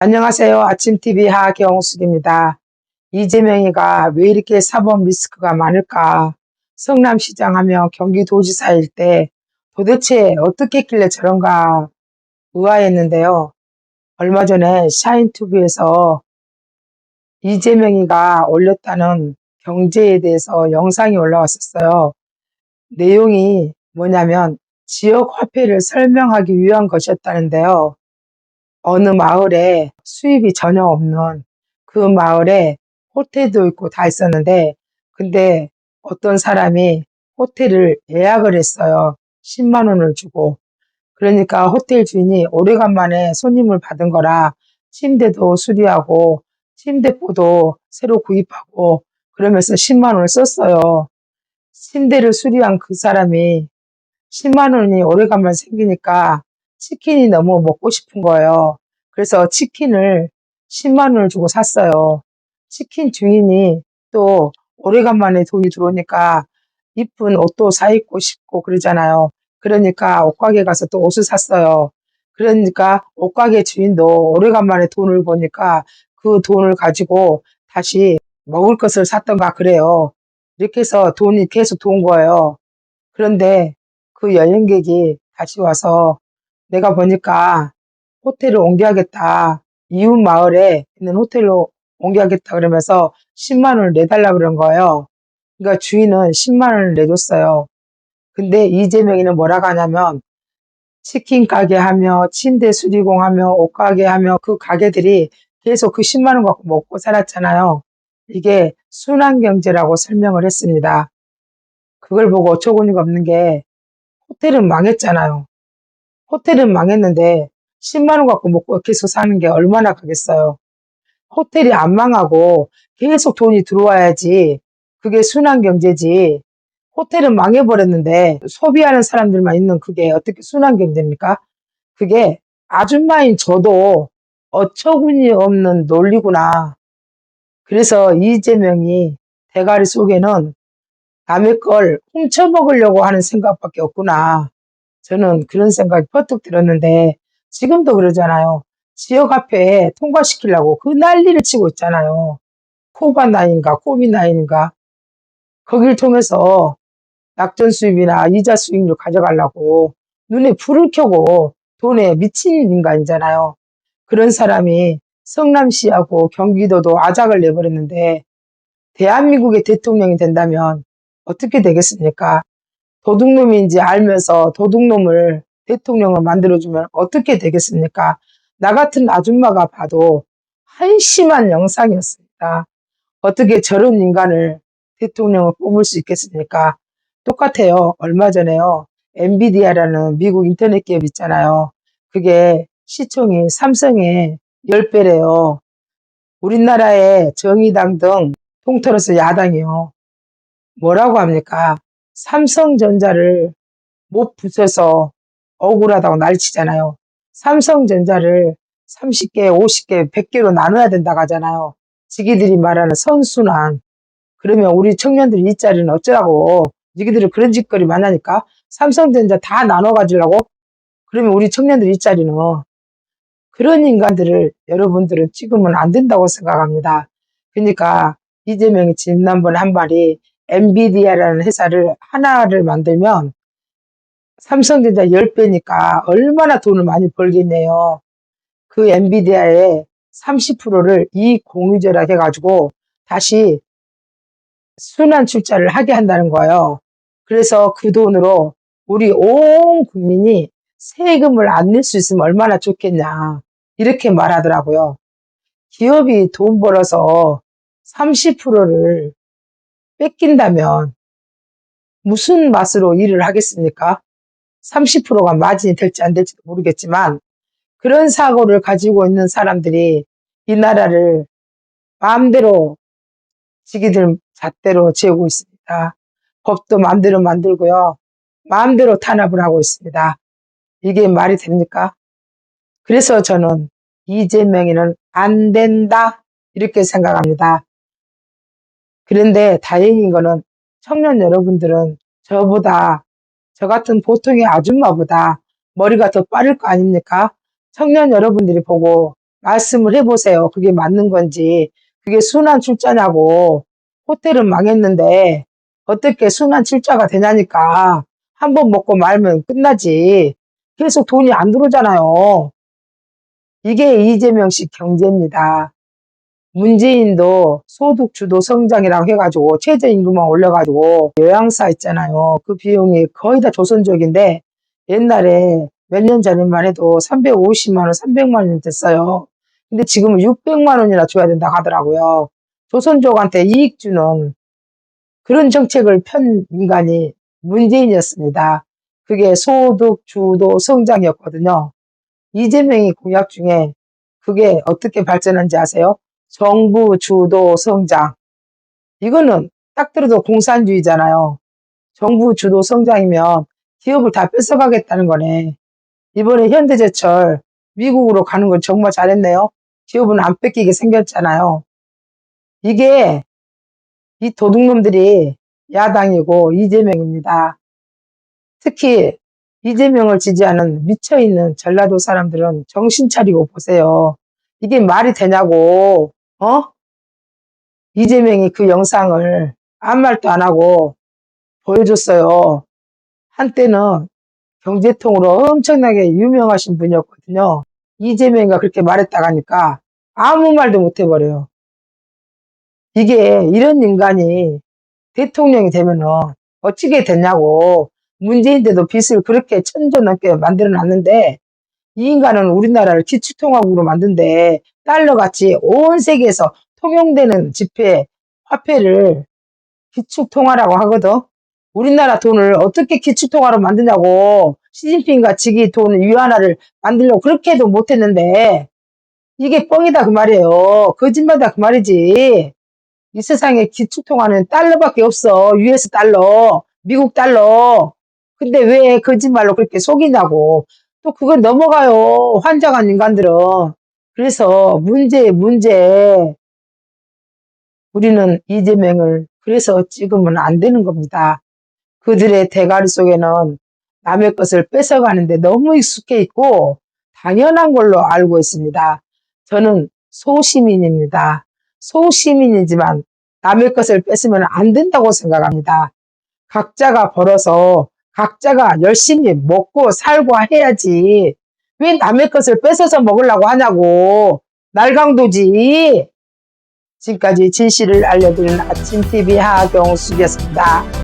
안녕하세요. 아침TV 하경숙입니다. 이재명이가 왜 이렇게 사법 리스크가 많을까? 성남시장 하며 경기도지사일 때 도대체 어떻게 했길래 저런가 의아했는데요. 얼마 전에 샤인투비에서 이재명이가 올렸다는 경제에 대해서 영상이 올라왔었어요. 내용이 뭐냐면 지역 화폐를 설명하기 위한 것이었다는데요. 어느 마을에 수입이 전혀 없는 그 마을에 호텔도 있고 다 있었는데, 근데 어떤 사람이 호텔을 예약을 했어요. 10만 원을 주고. 그러니까 호텔 주인이 오래간만에 손님을 받은 거라 침대도 수리하고 침대포도 새로 구입하고 그러면서 10만 원을 썼어요. 침대를 수리한 그 사람이 10만 원이 오래간만에 생기니까 치킨이 너무 먹고 싶은 거예요. 그래서 치킨을 10만 원을 주고 샀어요. 치킨 주인이 또 오래간만에 돈이 들어오니까 이쁜 옷도 사 입고 싶고 그러잖아요. 그러니까 옷가게 가서 또 옷을 샀어요. 그러니까 옷가게 주인도 오래간만에 돈을 보니까 그 돈을 가지고 다시 먹을 것을 샀던가 그래요. 이렇게 해서 돈이 계속 들어온 거예요. 그런데 그 여행객이 다시 와서 내가 보니까 호텔을 옮겨야겠다. 이웃 마을에 있는 호텔로 옮겨야겠다 그러면서 10만 원을 내달라 그런 거예요. 그러니까 주인은 10만 원을 내줬어요. 근데 이재명이는 뭐라고 하냐면 치킨 가게 하며 침대 수리공 하며 옷 가게 하며 그 가게들이 계속 그 10만 원 갖고 먹고 살았잖아요. 이게 순환경제라고 설명을 했습니다. 그걸 보고 어처구니가 없는 게 호텔은 망했잖아요. 호텔은 망했는데 10만 원 갖고 먹고 계속 사는 게 얼마나 가겠어요. 호텔이 안 망하고 계속 돈이 들어와야지 그게 순환경제지. 호텔은 망해버렸는데 소비하는 사람들만 있는 그게 어떻게 순환경제입니까? 그게 아줌마인 저도 어처구니 없는 논리구나. 그래서 이재명이 대가리 속에는 남의 걸 훔쳐먹으려고 하는 생각밖에 없구나. 저는 그런 생각이 퍼뜩 들었는데 지금도 그러잖아요. 지역화폐 통과시키려고 그 난리를 치고 있잖아요. 코바나인가 코비나인가 거길 통해서 낙전 수입이나 이자 수익률 가져가려고 눈에 불을 켜고 돈에 미친 인간이잖아요. 그런 사람이 성남시하고 경기도도 아작을 내버렸는데 대한민국의 대통령이 된다면 어떻게 되겠습니까? 도둑놈인지 알면서 도둑놈을 대통령을 만들어주면 어떻게 되겠습니까? 나 같은 아줌마가 봐도 한심한 영상이었습니다. 어떻게 저런 인간을 대통령을 뽑을 수 있겠습니까? 똑같아요. 얼마 전에요. 엔비디아라는 미국 인터넷 기업 있잖아요. 그게 시총이 삼성의 10배래요. 우리나라의 정의당 등 통틀어서 야당이요. 뭐라고 합니까? 삼성전자를 못 부숴서 억울하다고 난리치잖아요. 삼성전자를 30개, 50개, 100개로 나눠야 된다고 하잖아요. 지기들이 말하는 선순환. 그러면 우리 청년들이 이 자리는 어쩌라고. 지기들이 그런 짓거리 많으니까 삼성전자 다 나눠 가지려고. 그러면 우리 청년들이 이 자리는 그런 인간들을 여러분들은 찍으면 안 된다고 생각합니다. 그러니까 이재명이 지난번에 한 말이 엔비디아라는 회사를 하나를 만들면 삼성전자 10배니까 얼마나 돈을 많이 벌겠네요. 그 엔비디아의 30%를 이익 공유제라 해가지고 다시 순환 출자를 하게 한다는 거예요. 그래서 그 돈으로 우리 온 국민이 세금을 안 낼 수 있으면 얼마나 좋겠냐. 이렇게 말하더라고요. 기업이 돈 벌어서 30%를 뺏긴다면 무슨 맛으로 일을 하겠습니까? 30%가 마진이 될지 안 될지도 모르겠지만 그런 사고를 가지고 있는 사람들이 이 나라를 마음대로 지기들 잣대로 재우고 있습니다. 법도 마음대로 만들고요. 마음대로 탄압을 하고 있습니다. 이게 말이 됩니까? 그래서 저는 이재명이는 안 된다 이렇게 생각합니다. 그런데 다행인 거는 청년 여러분들은 저보다 저 같은 보통의 아줌마보다 머리가 더 빠를 거 아닙니까? 청년 여러분들이 보고 말씀을 해보세요. 그게 맞는 건지. 그게 순환 출자냐고. 호텔은 망했는데 어떻게 순환 출자가 되냐니까. 한 번 먹고 말면 끝나지. 계속 돈이 안 들어오잖아요. 이게 이재명식 경제입니다. 문재인도 소득 주도 성장이라고 해가지고 최저임금만 올려가지고 요양사 있잖아요. 그 비용이 거의 다 조선족인데 옛날에 몇 년 전에만 해도 350만 원, 300만 원 됐어요. 근데 지금은 600만 원이나 줘야 된다고 하더라고요. 조선족한테 이익 주는 그런 정책을 편 인간이 문재인이었습니다. 그게 소득 주도 성장이었거든요. 이재명이 공약 중에 그게 어떻게 발전한지 아세요? 정부 주도 성장. 이거는 딱 들어도 공산주의잖아요. 정부 주도 성장이면 기업을 다 뺏어가겠다는 거네. 이번에 현대제철 미국으로 가는 건 정말 잘했네요. 기업은 안 뺏기게 생겼잖아요. 이게 이 도둑놈들이 야당이고 이재명입니다. 특히 이재명을 지지하는 미쳐있는 전라도 사람들은 정신 차리고 보세요. 이게 말이 되냐고. 이재명이 그 영상을 아무 말도 안 하고 보여줬어요. 한때는 경제통으로 엄청나게 유명하신 분이었거든요. 이재명이가 그렇게 말했다가 하니까 아무 말도 못 해버려요. 이게 이런 인간이 대통령이 되면은 어찌게 됐냐고. 문재인데도 빚을 그렇게 1,000조 넘게 만들어 놨는데 이 인간은 우리나라를 기축통화국으로 만든데 달러같이 온 세계에서 통용되는 지폐, 화폐를 기축통화라고 하거든. 우리나라 돈을 어떻게 기축통화로 만드냐고. 시진핑과 지기 돈 위안화를 만들려고 그렇게 해도 못했는데 이게 뻥이다 그 말이에요. 거짓말이다 그 말이지. 이 세상에 기축통화는 달러밖에 없어. US 달러, 미국 달러. 근데 왜 거짓말로 그렇게 속이냐고. 또 그건 넘어가요. 환장한 인간들은. 그래서 문제. 우리는 이재명을 그래서 찍으면 안 되는 겁니다. 그들의 대가리 속에는 남의 것을 뺏어가는데 너무 익숙해 있고 당연한 걸로 알고 있습니다. 저는 소시민입니다. 소시민이지만 남의 것을 뺏으면 안 된다고 생각합니다. 각자가 벌어서 각자가 열심히 먹고 살고 해야지. 왜 남의 것을 뺏어서 먹으려고 하냐고. 날강도지. 지금까지 진실을 알려드리는 아침TV 하경숙이었습니다.